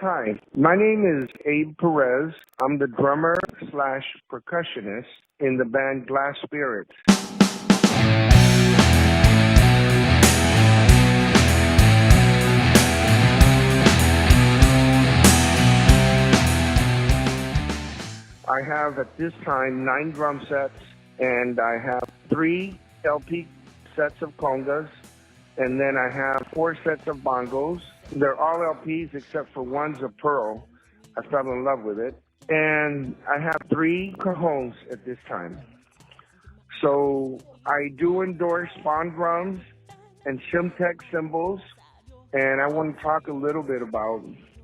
hi. My name is Abe Perez. I'm the drummer slash percussionist in the band Glasspirits. I have at this time 9 drum sets, and I have 3 LP sets of congas, and then I have 4 sets of bongos. They're all LPs except for one's a Pearl. I fell in love with it. And I have 3 cajones at this time. So I do endorse Spaun Drums and Scymtek cymbals, and I want to talk a little bit about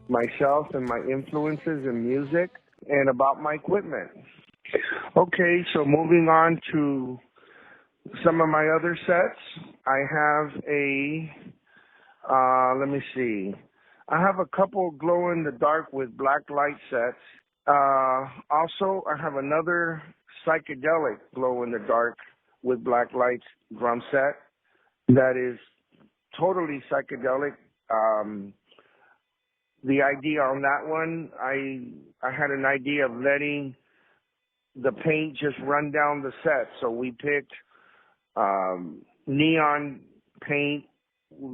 myself and my influences in music and about my equipment. Okay, so moving on to some of my other sets. I have let me see. I have a couple glow-in-the-dark with black light sets. Also, I have another psychedelic glow-in-the-dark with black lights drum set that is totally psychedelic. The idea on that one, I had an idea of letting the paint just run down the set. So we picked neon paint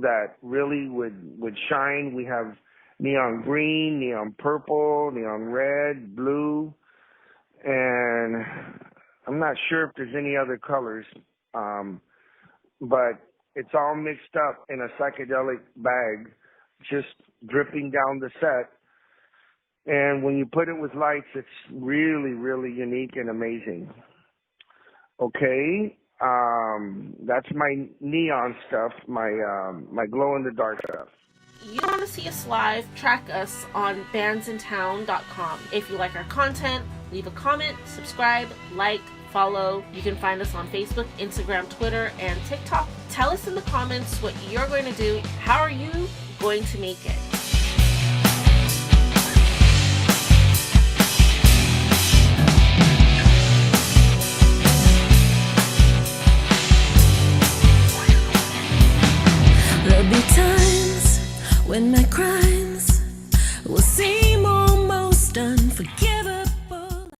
that really would shine. We have neon green, neon purple, neon red, blue, and I'm not sure if there's any other colors, but it's all mixed up in a psychedelic bag, just dripping down the set. And when you put it with lights, it's really, really unique and amazing. Okay. That's my neon stuff, my glow-in-the-dark stuff. You want to see us live? Track us on bandsintown.com. If you like our content, leave a comment, subscribe, like, follow. You can find us on Facebook, Instagram, Twitter, and TikTok. Tell us in the comments what you're going to do. How are you going to make it? There'll be times when my crimes will seem